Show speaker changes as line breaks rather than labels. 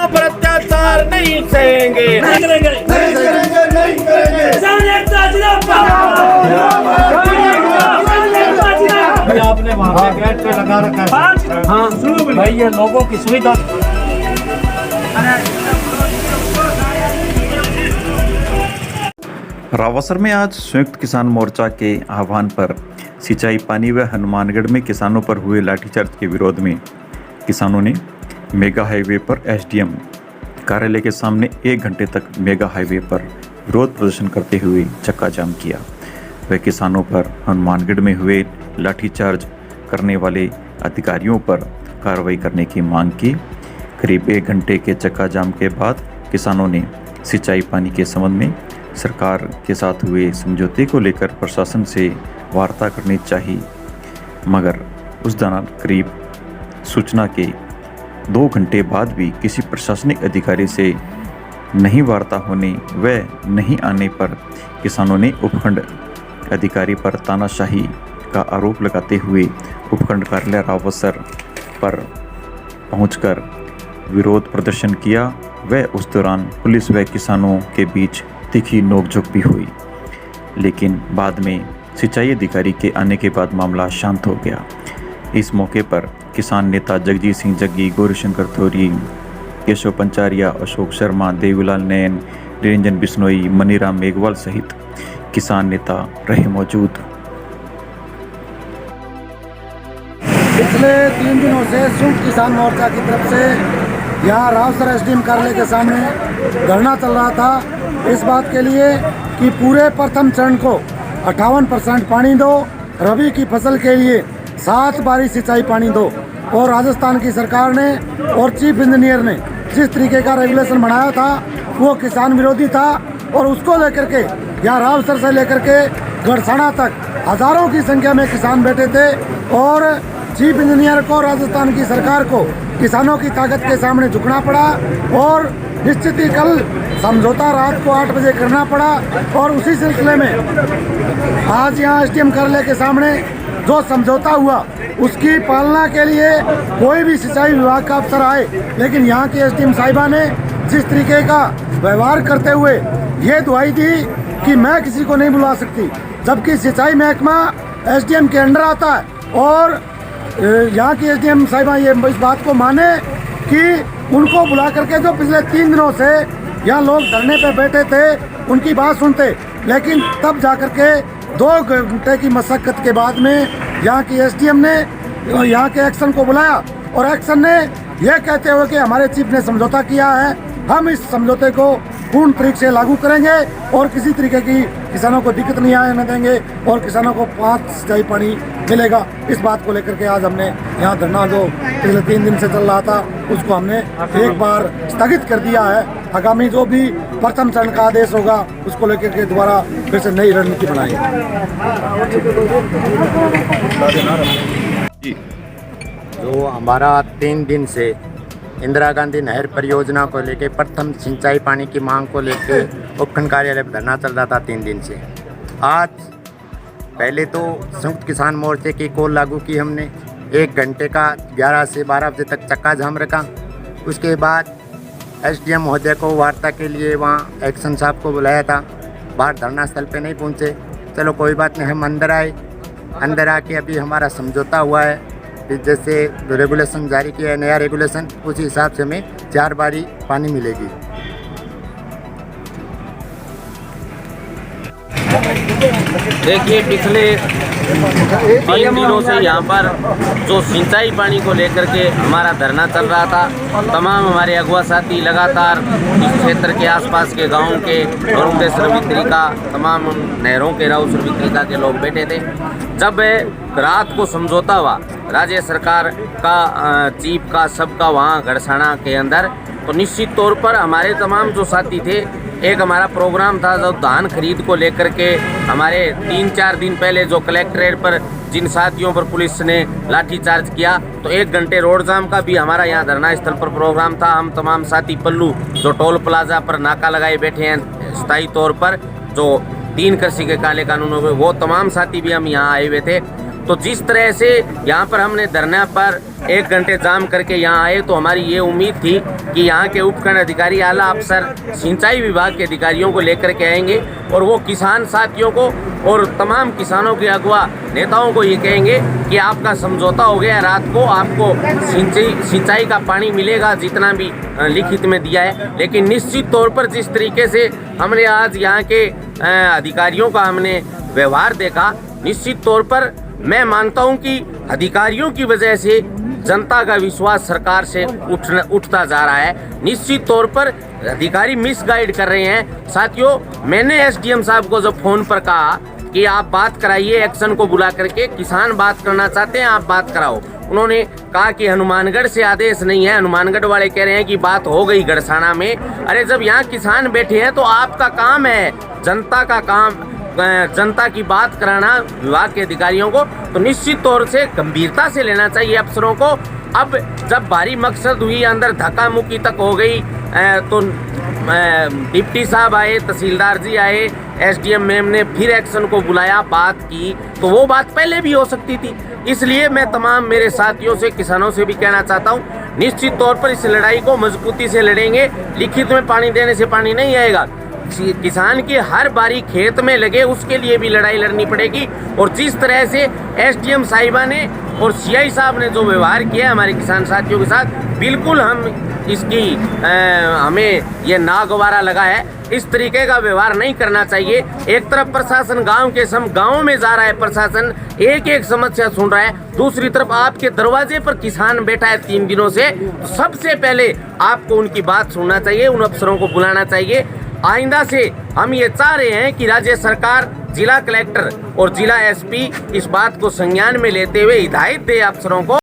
पर अत्याचार नहीं सहेंगे,
नहीं करेंगे, नहीं करेंगे, नहीं करेंगे। किसान एकता जिंदाबाद।
आपने वहाँ पे गेट पे लगा रखा है। हाँ भाई, ये लोगों की सुविधा।
रावसर में आज संयुक्त किसान मोर्चा के आह्वान पर सिंचाई पानी व हनुमानगढ़ में किसानों पर हुए लाठीचार्ज के विरोध में किसानों ने मेगा हाईवे पर एसडीएम कार्यालय के सामने 1 घंटे तक मेगा हाईवे पर विरोध प्रदर्शन करते हुए चक्का जाम किया। वे किसानों पर हनुमानगढ़ में हुए लाठीचार्ज करने वाले अधिकारियों पर कार्रवाई करने की मांग की। करीब 1 घंटे के चक्का जाम के बाद किसानों ने सिंचाई पानी के संबंध में सरकार के साथ हुए समझौते को लेकर प्रशासन से वार्ता करनी चाहिए, मगर उस दौरान करीब सूचना के 2 घंटे बाद भी किसी प्रशासनिक अधिकारी से नहीं वार्ता होने व नहीं आने पर किसानों ने उपखंड अधिकारी पर तानाशाही का आरोप लगाते हुए उपखंड कार्यालय रावसर पर पहुंचकर विरोध प्रदर्शन किया व उस दौरान पुलिस व किसानों के बीच तीखी नोकझोंक भी हुई, लेकिन बाद में सिंचाई अधिकारी के आने के बाद मामला शांत हो गया। इस मौके पर किसान नेता जगजीत सिंह जग्गी, गौरीशंकर थोरी, केशव पंचारिया, अशोक शर्मा, देवीलाल नैन, निरंजन बिश्नोई, मनीराम मेघवाल सहित किसान नेता रहे मौजूद।
पिछले 3 दिनों से संयुक्त किसान मोर्चा की तरफ से यहाँ रावसर एसडीएम कार्यालय के सामने धरना चल रहा था, इस बात के लिए कि पूरे प्रथम चरण को 58% पानी दो, रबी की फसल के लिए 7 बारी सिंचाई पानी दो। और राजस्थान की सरकार ने और चीफ इंजीनियर ने जिस तरीके का रेगुलेशन बनाया था वो किसान विरोधी था, और उसको लेकर के यहाँ रावसर से लेकर के गढ़साना तक हजारों की संख्या में किसान बैठे थे। और चीफ इंजीनियर को, राजस्थान की सरकार को किसानों की ताकत के सामने झुकना पड़ा और निश्चित ही कल समझौता रात को 8 बजे करना पड़ा। और उसी सिलसिले में आज यहाँ एसडीएम कार्यालय के सामने जो समझौता हुआ उसकी पालना के लिए कोई भी सिंचाई विभाग का अफसर आए, लेकिन यहाँ की एसडीएम साहिबा ने जिस तरीके का व्यवहार करते हुए ये दुहाई दी कि मैं किसी को नहीं बुला सकती, जबकि सिंचाई महकमा एसडीएम के अंडर आता है। और यहाँ की एसडीएम साहिबा ये इस बात को माने कि उनको बुला करके जो पिछले 3 दिनों से यहाँ लोग धरने पे बैठे थे उनकी बात सुनते, लेकिन तब जाकर के 2 घंटे की मशक्कत के बाद में यहाँ की एसडीएम ने यहाँ के एक्शन को बुलाया, और एक्शन ने यह कहते हुए कि हमारे चीफ ने समझौता किया है, हम इस समझौते को पूर्ण तरीके से लागू करेंगे और किसी तरीके की किसानों को दिक्कत नहीं आने देंगे और किसानों को 5 सिंचाई पानी मिलेगा। इस बात को लेकर के आज हमने यहाँ धरना जो पिछले 3 दिन से चल रहा था उसको हमने एक बार स्थगित कर दिया है। आगामी जो भी प्रथम चरण का आदेश होगा उसको लेकर के दोबारा फिर से नई रणनीति बनाएंगे।
जो हमारा 3 दिन से इंदिरा गांधी नहर परियोजना को लेकर प्रथम सिंचाई पानी की मांग को लेकर उपखंड कार्यालय पर धरना चल रहा था 3 दिन से। आज पहले तो संयुक्त किसान मोर्चे की कॉल लागू की हमने, 1 घंटे का 11 से 12 बजे तक चक्का जाम रखा। उसके बाद एसडीएम महोदय को वार्ता के लिए वहाँ एक्शन साहब को बुलाया था, बाहर धरना स्थल पे नहीं पहुँचे। चलो कोई बात नहीं, हम अंदर आए। अंदर आके अभी हमारा समझौता हुआ है, जैसे रेगुलेशन जारी किया है नया रेगुलेशन, उसी हिसाब से हमें 4 बारी पानी मिलेगी।
देखिए, पिछले 3 दिनों से यहाँ पर जो सिंचाई पानी को लेकर के हमारा धरना चल रहा था, तमाम हमारे अगवा साथी लगातार इस क्षेत्र के आसपास के गांवों के गरुड़ेश्वर वित्रिका, तमाम नहरों के रावसर वित्रिका के लोग बैठे थे। जब रात को समझौता हुआ राज्य सरकार का, चीफ का, सबका वहाँ गढ़साना के अंदर, तो निश्चित तौर पर हमारे तमाम जो साथी थे, एक हमारा प्रोग्राम था जो धान खरीद को लेकर के हमारे 3-4 दिन पहले जो कलेक्ट्रेट पर जिन साथियों पर पुलिस ने लाठीचार्ज किया, तो 1 घंटे रोड जाम का भी हमारा यहाँ धरना स्थल पर प्रोग्राम था। हम तमाम साथी पल्लू जो टोल प्लाजा पर नाका लगाए बैठे हैं स्थायी तौर पर, जो 3 कृषि के काले कानूनों में, वो तमाम साथी भी हम यहाँ आए हुए थे। तो जिस तरह से यहाँ पर हमने धरना पर 1 घंटे जाम करके यहाँ आए, तो हमारी ये उम्मीद थी कि यहाँ के उपखंड अधिकारी, आला अफसर, सिंचाई विभाग के अधिकारियों को लेकर के आएंगे और वो किसान साथियों को और तमाम किसानों के अगवा नेताओं को ये कहेंगे कि आपका समझौता हो गया, रात को आपको सिंचाई का पानी मिलेगा जितना भी लिखित में दिया है। लेकिन निश्चित तौर पर जिस तरीके से हमने आज यहाँ के अधिकारियों का हमने व्यवहार देखा, निश्चित तौर पर मैं मानता हूँ कि अधिकारियों की वजह से जनता का विश्वास सरकार से उठता जा रहा है। निश्चित तौर पर अधिकारी मिसगाइड कर रहे हैं। साथियों, मैंने एसडीएम साहब को जब फोन पर कहा कि आप बात कराइए, एक्शन को बुला करके, किसान बात करना चाहते हैं, आप बात कराओ, उन्होंने कहा कि हनुमानगढ़ से आदेश नहीं है। हनुमानगढ़ वाले कह रहे हैं कि बात हो गई गड़साना में। अरे जब यहाँ किसान बैठे हैं तो आपका काम है, जनता का काम, जनता की बात कराना विभाग के अधिकारियों को, तो निश्चित तौर से गंभीरता से लेना चाहिए अफसरों को। अब जब भारी मकसद हुई, अंदर धक्का मुक्की तक हो गई, तो डिप्टी साहब आए, तहसीलदार जी आए, एसडीएम मैम ने फिर एक्शन को बुलाया, बात की, तो वो बात पहले भी हो सकती थी। इसलिए मैं तमाम मेरे साथियों से, किसानों से भी कहना चाहता हूँ, निश्चित तौर पर इस लड़ाई को मजबूती से लड़ेंगे। लिखित में पानी देने से पानी नहीं आएगा। किसान की हर बारी खेत में लगे, उसके लिए भी लड़ाई लड़नी पड़ेगी। और जिस तरह से एसडीएम साहिबा ने और सीआई साहब ने जो व्यवहार किया हमारे किसान साथियों के साथ, बिल्कुल हम इसकी हमें ये नागवारा लगा है। इस तरीके का व्यवहार नहीं करना चाहिए। एक तरफ प्रशासन गांव में जा रहा है, प्रशासन एक एक समस्या सुन रहा है, दूसरी तरफ आपके दरवाजे पर किसान बैठा है 3 दिनों से। तो सबसे पहले आपको उनकी बात सुनना चाहिए, उन अफसरों को बुलाना चाहिए। आइंदा से हम ये चाह रहे हैं कि राज्य सरकार, जिला कलेक्टर और जिला एसपी इस बात को संज्ञान में लेते हुए हिदायत दे अफसरों को